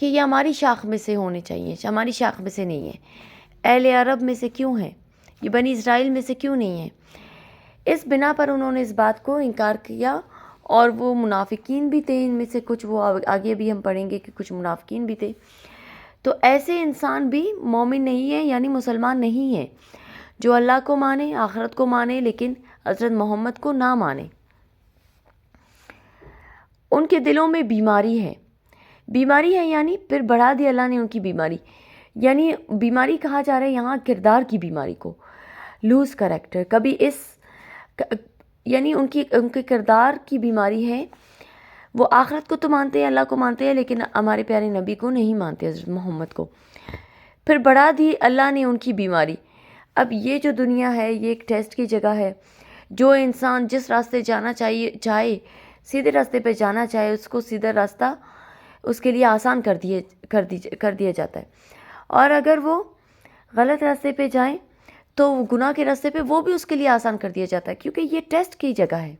کہ یہ ہماری شاخ میں سے ہونے چاہیے، ہماری شاخ میں سے نہیں ہے، اہل عرب میں سے کیوں ہیں، یہ بنی اسرائیل میں سے کیوں نہیں ہیں۔ اس بنا پر انہوں نے اس بات کو انکار کیا، اور وہ منافقین بھی تھے ان میں سے کچھ، وہ آگے بھی ہم پڑھیں گے کہ کچھ منافقین بھی تھے۔ تو ایسے انسان بھی مومن نہیں ہیں، یعنی مسلمان نہیں ہیں، جو اللہ کو مانے، آخرت کو مانے، لیکن حضرت محمد کو نہ مانے۔ ان کے دلوں میں بیماری ہے یعنی پھر بڑھا دی اللہ نے ان کی بیماری، یعنی بیماری کہا جا رہا ہے یہاں کردار کی بیماری کو، لوز کریکٹر، کبھی یعنی ان کے کردار کی بیماری ہے۔ وہ آخرت کو تو مانتے ہیں، اللہ کو مانتے ہیں، لیکن ہمارے پیارے نبی کو نہیں مانتے، حضرت محمد کو۔ پھر بڑھا دی اللہ نے ان کی بیماری۔ اب یہ جو دنیا ہے یہ ایک ٹیسٹ کی جگہ ہے، جو انسان جس راستے جانا چاہے، سیدھے راستے پہ جانا چاہے، اس کو سیدھا راستہ اس کے لیے آسان کر دیا جاتا ہے، اور اگر وہ غلط راستے پہ جائیں تو گناہ کے راستے پہ وہ بھی اس کے لیے آسان کر دیا جاتا ہے، کیونکہ یہ ٹیسٹ کی جگہ ہے۔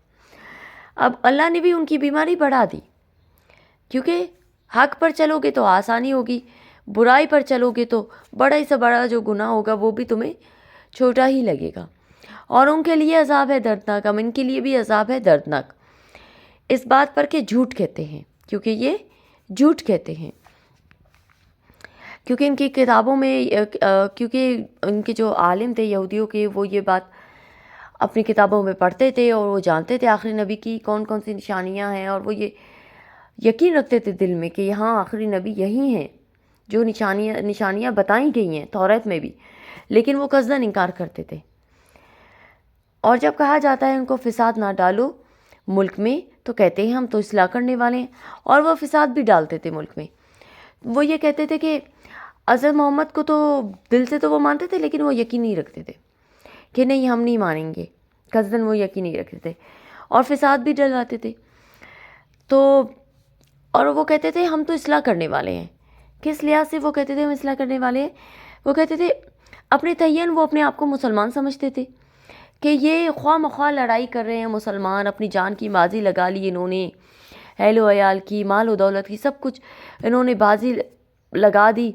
اب اللہ نے بھی ان کی بیماری بڑھا دی، کیونکہ حق پر چلو گے تو آسانی ہوگی، برائی پر چلو گے تو بڑا ہی سے بڑا جو گناہ ہوگا وہ بھی تمہیں چھوٹا ہی لگے گا، اور ان کے لیے عذاب ہے دردناک، ہم ان کے لیے بھی عذاب ہے دردناک، اس بات پر کہ جھوٹ کہتے ہیں، کیونکہ یہ جھوٹ کہتے ہیں، کیونکہ ان کی کتابوں میں، کیونکہ ان کے جو عالم تھے یہودیوں کے، وہ یہ بات اپنی کتابوں میں پڑھتے تھے، اور وہ جانتے تھے آخری نبی کی کون کون سی نشانیاں ہیں، اور وہ یہ یقین رکھتے تھے دل میں کہ یہاں آخری نبی یہی ہیں جو نشانیاں بتائی گئی ہیں توریت میں بھی، لیکن وہ قصداً انکار کرتے تھے۔ اور جب کہا جاتا ہے ان کو فساد نہ ڈالو ملک میں، تو کہتے ہیں ہم تو اصلاح کرنے والے ہیں، اور وہ فساد بھی ڈالتے تھے ملک میں۔ وہ یہ کہتے تھے کہ حضرت محمد کو تو دل سے تو وہ مانتے تھے، لیکن وہ یقین نہیں رکھتے تھے کہ نہیں ہم نہیں مانیں گے، قصداً وہ یقین نہیں رکھتے تھے، اور فساد بھی ڈلواتے تھے۔ تو اور وہ کہتے تھے ہم تو اصلاح کرنے والے ہیں۔ کس لحاظ سے وہ کہتے تھے ہم اصلاح کرنے والے ہیں؟ وہ کہتے تھے اپنے تعین وہ اپنے آپ کو مسلمان سمجھتے تھے، کہ یہ خواہ مخواہ لڑائی کر رہے ہیں مسلمان، اپنی جان کی بازی لگا لی انہوں نے، اہل و عیال کی، مال و دولت کی، سب کچھ انہوں نے بازی لگا دی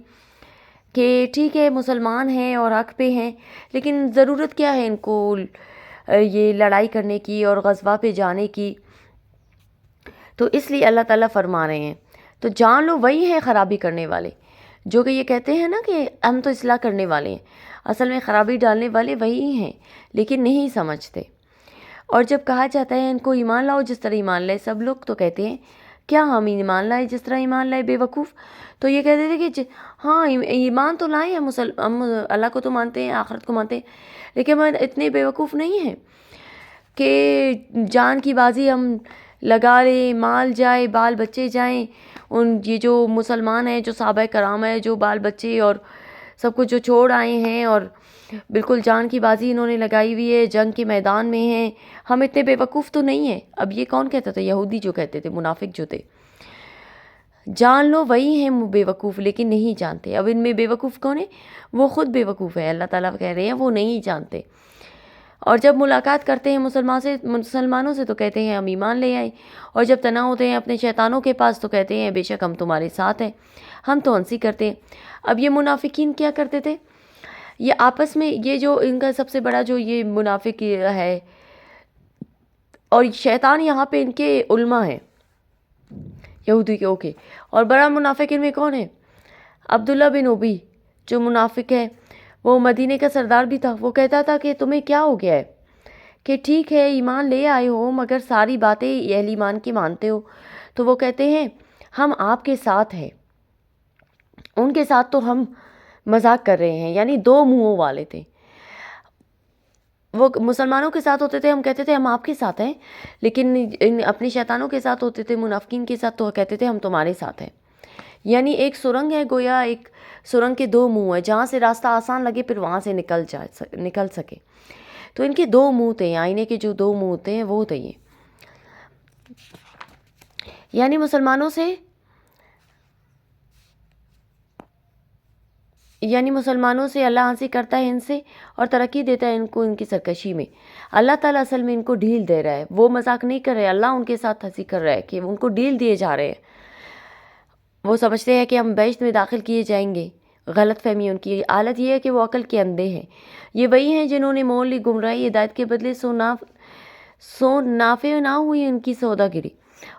کہ ٹھیک ہے مسلمان ہیں اور حق پہ ہیں، لیکن ضرورت کیا ہے ان کو یہ لڑائی کرنے کی اور غزوہ پہ جانے کی؟ تو اس لیے اللہ تعالیٰ فرما رہے ہیں تو جان لو وہی ہیں خرابی کرنے والے، جو کہ یہ کہتے ہیں نا کہ ہم تو اصلاح کرنے والے ہیں، اصل میں خرابی ڈالنے والے وہی ہیں، لیکن نہیں سمجھتے۔ اور جب کہا جاتا ہے ان کو ایمان لاؤ جس طرح ایمان لائے سب لوگ، تو کہتے ہیں کیا ہم ایمان لائے جس طرح ایمان لائے بے وقوف؟ تو یہ کہتے تھے کہ ہاں ایمان تو لائے ہم اللہ کو تو مانتے ہیں، آخرت کو مانتے ہیں، لیکن ہم اتنے بے وقوف نہیں ہیں کہ جان کی بازی ہم لگا لیں، مال جائے، بال بچے جائیں، یہ جو مسلمان ہیں، جو صحابہ کرام ہیں، جو بال بچے اور سب کچھ جو چھوڑ آئے ہیں، اور بالکل جان کی بازی انہوں نے لگائی ہوئی ہے، جنگ کے میدان میں ہیں، ہم اتنے بے وقوف تو نہیں ہیں۔ اب یہ کون کہتا تھا؟ یہودی جو کہتے تھے، منافق جو تھے۔ جان لو وہی ہیں بے وقوف، لیکن نہیں جانتے۔ اب ان میں بے وقوف کون ہے؟ وہ خود بے وقوف ہے، اللہ تعالیٰ کہہ رہے ہیں وہ نہیں جانتے۔ اور جب ملاقات کرتے ہیں مسلمانوں سے تو کہتے ہیں ہم ایمان لے آئے، اور جب تنہا ہوتے ہیں اپنے شیطانوں کے پاس تو کہتے ہیں بے شک ہم تمہارے ساتھ ہیں، ہم تو ہنسی کرتے ہیں۔ اب یہ منافقین کیا کرتے تھے؟ یہ آپس میں، یہ جو ان کا سب سے بڑا جو یہ منافق ہے، اور شیطان یہاں پہ ان کے علماء ہیں یہودی کے، اوکے، اور بڑا منافق ان میں کون ہے؟ عبداللہ بن ابی جو منافق ہے، وہ مدینے کا سردار بھی تھا۔ وہ کہتا تھا کہ تمہیں کیا ہو گیا ہے کہ ٹھیک ہے ایمان لے آئے ہو مگر ساری باتیں اہل ایمان کی مانتے ہو؟ تو وہ کہتے ہیں ہم آپ کے ساتھ ہیں، ان کے ساتھ تو ہم مذاق کر رہے ہیں، یعنی دو منہوں والے تھے۔ وہ مسلمانوں کے ساتھ ہوتے تھے، ہم کہتے تھے ہم آپ کے ساتھ ہیں، لیکن اپنے شیطانوں کے ساتھ ہوتے تھے، منافقین کے ساتھ، تو کہتے تھے ہم تمہارے ساتھ ہیں۔ یعنی ایک سرنگ ہے، گویا ایک سرنگ کے دو منہ ہیں، جہاں سے راستہ آسان لگے پھر وہاں سے نکل سکے۔ تو ان کے دو منہ تھے، آئینے کے جو دو منہ ہوتے ہیں وہ تھے یہ، یعنی مسلمانوں سے اللہ ہنسی کرتا ہے ان سے، اور ترقی دیتا ہے ان کو ان کی سرکشی میں۔ اللہ تعالیٰ اصل میں ان کو ڈھیل دے رہا ہے، وہ مذاق نہیں کر رہے، اللہ ان کے ساتھ ہنسی کر رہا ہے کہ ان کو ڈھیل دیے جا رہے ہیں۔ وہ سمجھتے ہیں کہ ہم بہشت میں داخل کیے جائیں گے. غلط فہمی ان کی حالت یہ ہے کہ وہ عقل کے اندھے ہیں. یہ وہی ہیں جنہوں نے مول لی گمراہی ہدایت کے بدلے سو نافع نہ ہوئی ان کی سوداگری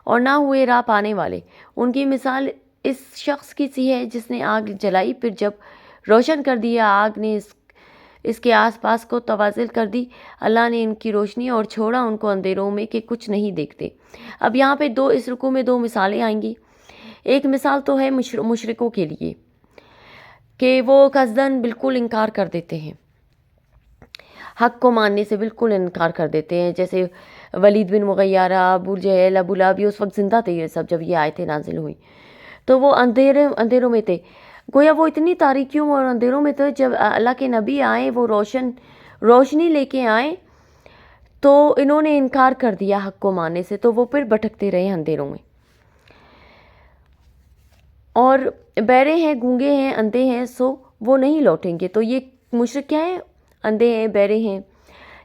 اور نہ ہوئے راہ پانے والے. ان کی مثال اس شخص کی سی ہے جس نے آگ جلائی، پھر جب روشن کر دیا آگ نے اس کے آس پاس کو توازل کر دی. اللہ نے ان کی روشنی اور چھوڑا ان کو اندھیروں میں کہ کچھ نہیں دیکھتے. اب یہاں پہ اس رکوع میں 2 مثالیں آئیں گی. ایک مثال تو ہے مشرکوں کے لیے کہ وہ قصداً بالکل انکار کر دیتے ہیں، حق کو ماننے سے بالکل انکار کر دیتے ہیں. جیسے ولید بن مغیرہ، ابو جہل، ابو لہب، یہ اس وقت زندہ تھے یہ سب جب یہ آیتیں نازل ہوئی. تو وہ اندھیروں میں تھے. گویا وہ اتنی تاریکیوں اور اندھیروں میں تھے. جب اللہ کے نبی آئے، وہ روشنی لے کے آئے، تو انہوں نے انکار کر دیا حق کو ماننے سے، تو وہ پھر بھٹکتے رہے اندھیروں میں. اور بہرے ہیں، گونگے ہیں، اندھے ہیں، سو وہ نہیں لوٹیں گے. تو یہ مشرک کیا ہے؟ اندھے ہیں، بہرے ہیں.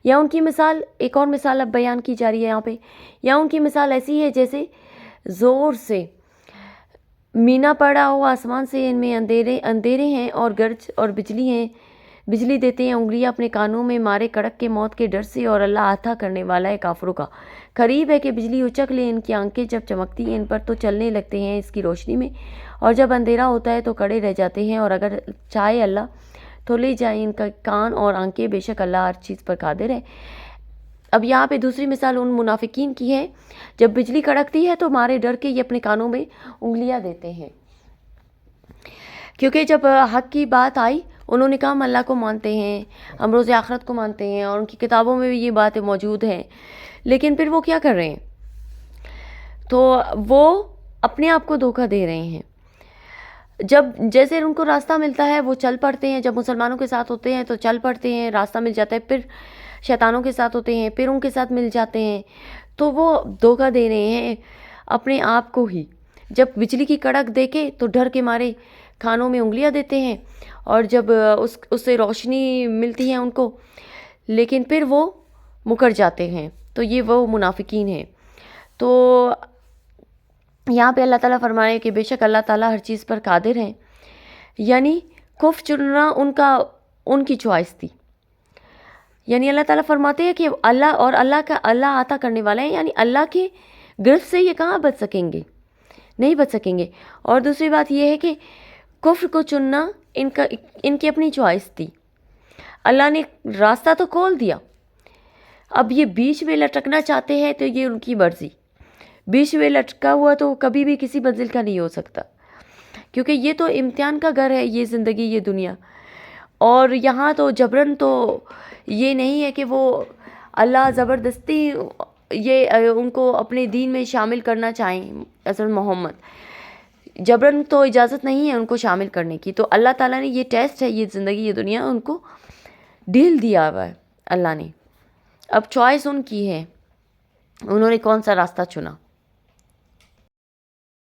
یا ان کی مثال، ایک اور مثال اب بیان کی جا رہی ہے یہاں پہ. یا ان کی مثال ایسی ہے جیسے زور سے مینا پڑا ہو آسمان سے، ان میں اندھیرے ہیں اور گرج اور بجلی ہیں، بجلی دیتے ہیں انگلیاں اپنے کانوں میں مارے کڑک کے موت کے ڈر سے. اور اللہ عطا کرنے والا ہے کافروں کا. قریب ہے کہ بجلی اچک لے. ان کی آنکھیں جب چمکتی ہیں ان پر تو چلنے لگتے ہیں اس کی روشنی میں، اور جب اندھیرا ہوتا ہے تو کڑے رہ جاتے ہیں. اور اگر چاہے اللہ تو لے جائے ان کا کان اور آنکھیں. بے شک اللہ ہر چیز پر قادر ہے. اب یہاں پہ دوسری مثال ان منافقین کی ہے. جب بجلی کڑکتی ہے تو مارے ڈر کے یہ اپنے کانوں میں انگلیاں دیتے ہیں، کیونکہ جب حق کی بات آئی انہوں نے کہا ہم اللہ کو مانتے ہیں، ہم روز آخرت کو مانتے ہیں، اور ان کی کتابوں میں بھی یہ باتیں موجود ہیں. لیکن پھر وہ کیا کر رہے ہیں؟ تو وہ اپنے آپ کو دھوکہ دے رہے ہیں. جب جیسے ان کو راستہ ملتا ہے وہ چل پڑتے ہیں. جب مسلمانوں کے ساتھ ہوتے ہیں تو چل پڑتے ہیں، راستہ مل جاتا ہے. پھر شیطانوں کے ساتھ ہوتے ہیں، پھر ان کے ساتھ مل جاتے ہیں. تو وہ دھوکہ دے رہے ہیں اپنے آپ کو ہی. جب بجلی کی کڑک دیکھے تو ڈر کے مارے کھانوں میں انگلیاں دیتے ہیں، اور جب اس سے روشنی ملتی ہے ان کو، لیکن پھر وہ مکر جاتے ہیں. تو یہ وہ منافقین ہیں. تو یہاں پہ اللہ تعالیٰ فرمائے کہ بے شک اللہ تعالیٰ ہر چیز پر قادر ہیں. یعنی کفر چننا ان کی چوائس تھی. یعنی اللہ تعالیٰ فرماتے ہیں کہ اللہ عطا کرنے والا ہے. یعنی اللہ کے گرفت سے یہ کہاں بچ سکیں گے؟ نہیں بچ سکیں گے. اور دوسری بات یہ ہے کہ کفر کو چننا ان کی اپنی چوائس تھی. اللہ نے راستہ تو کھول دیا، اب یہ بیچ میں لٹکنا چاہتے ہیں تو یہ ان کی مرضی. بیچ میں لٹکا ہوا تو کبھی بھی کسی منزل کا نہیں ہو سکتا، کیونکہ یہ تو امتحان کا گھر ہے، یہ زندگی، یہ دنیا. اور یہاں تو جبرن تو یہ نہیں ہے کہ وہ اللہ زبردستی یہ ان کو اپنے دین میں شامل کرنا چاہیں. حضرت محمد جبرن تو اجازت نہیں ہے ان کو شامل کرنے کی. تو اللہ تعالیٰ نے یہ ٹیسٹ ہے، یہ زندگی، یہ دنیا، ان کو ڈیل دیا ہوا ہے اللہ نے. اب چوائس ان کی ہے، انہوں نے کون سا راستہ چنا.